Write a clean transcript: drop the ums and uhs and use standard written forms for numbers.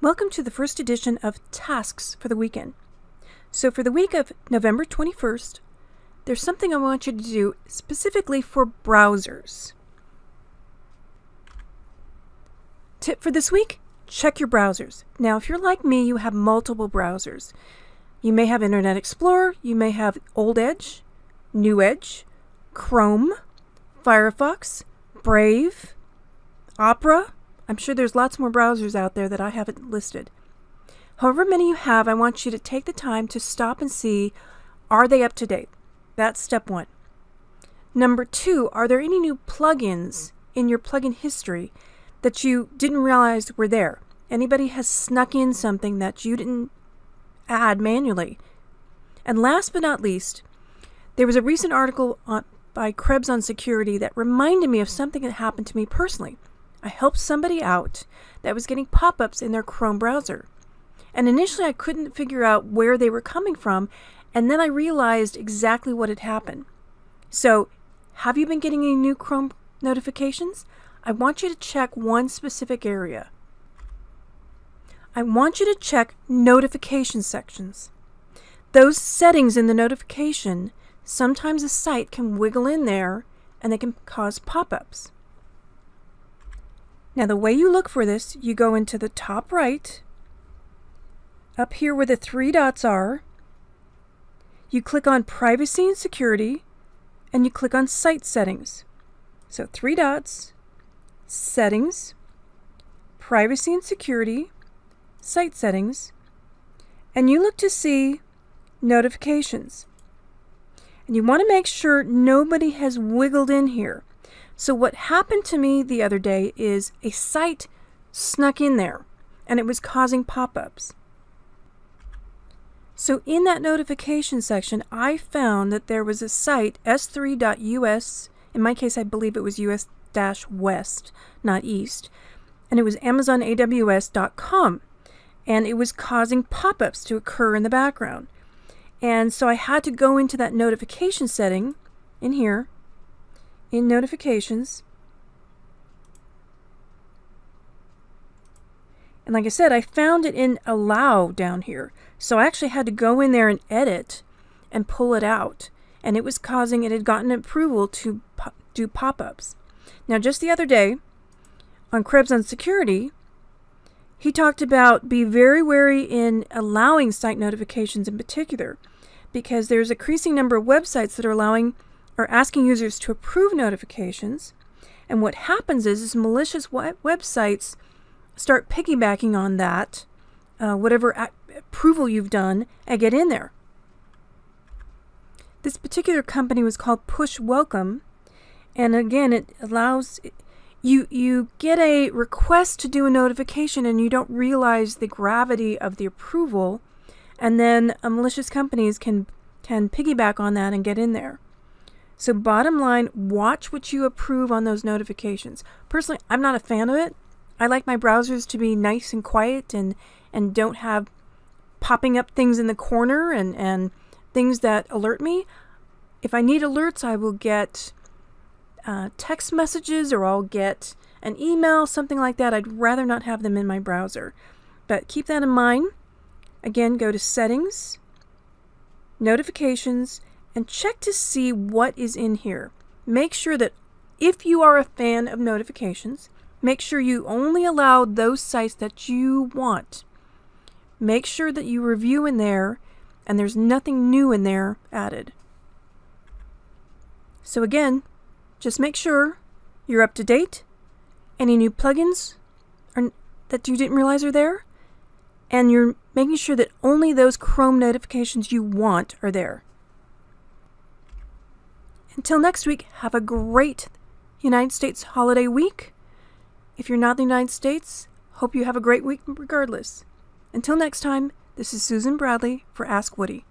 Welcome to the first edition of Tasks for the Weekend. So for the week of November 21st, there's something I want you to do specifically for browsers. Tip for this week, check your browsers. Now, if you're like me, you have multiple browsers. You may have Internet Explorer, you may have Old Edge, New Edge, Chrome, Firefox, Brave, Opera. I'm sure there's lots more browsers out there that I haven't listed. However many you have, I want you to take the time to stop and see, are they up to date? That's step one. Number two, are there any new plugins in your plugin history that you didn't realize were there? Anybody has snuck in something that you didn't add manually? And last but not least, there was a recent article by Krebs on security that reminded me of something that happened to me personally. I helped somebody out that was getting pop-ups in their Chrome browser. And initially I couldn't figure out where they were coming from, and then I realized exactly what had happened. So, have you been getting any new Chrome notifications? I want you to check one specific area. I want you to check notification sections. Those settings in the notification, sometimes a site can wiggle in there and they can cause pop-ups. Now the way you look for this, you go into the top right, up here where the three dots are, you click on Privacy and Security, and you click on Site Settings. So three dots, Settings, Privacy and Security, Site Settings, and you look to see Notifications. And you want to make sure nobody has wiggled in here. So what happened to me the other day is a site snuck in there and it was causing pop-ups. So in that notification section, I found that there was a site, s3.us, in my case I believe it was US-West, not East, and it was AmazonAWS.com, and it was causing pop-ups to occur in the background. And so I had to go into that notification setting in here, in notifications, and like I said, I found it in allow down here, so I actually had to go in there and edit and pull it out, and it had gotten approval to do pop-ups. Now just the other day on Krebs on security, he talked about be very wary in allowing site notifications in particular, because there's a increasing number of websites that are asking users to approve notifications, and what happens is malicious websites start piggybacking on that, whatever approval you've done, and get in there. This particular company was called Push Welcome, and again, it allows you get a request to do a notification and you don't realize the gravity of the approval, and then malicious companies can piggyback on that and get in there. So bottom line, watch what you approve on those notifications. Personally, I'm not a fan of it. I like my browsers to be nice and quiet and don't have popping up things in the corner and things that alert me. If I need alerts, I will get text messages or I'll get an email, something like that. I'd rather not have them in my browser. But keep that in mind. Again, go to Settings, Notifications, and check to see what is in here. Make sure that if you are a fan of notifications, make sure you only allow those sites that you want. Make sure that you review in there and there's nothing new in there added. So again, just make sure you're up to date. Any new plugins that you didn't realize are there, and you're making sure that only those Chrome notifications you want are there. Until next week, have a great United States holiday week. If you're not in the United States, hope you have a great week regardless. Until next time, this is Susan Bradley for Ask Woody.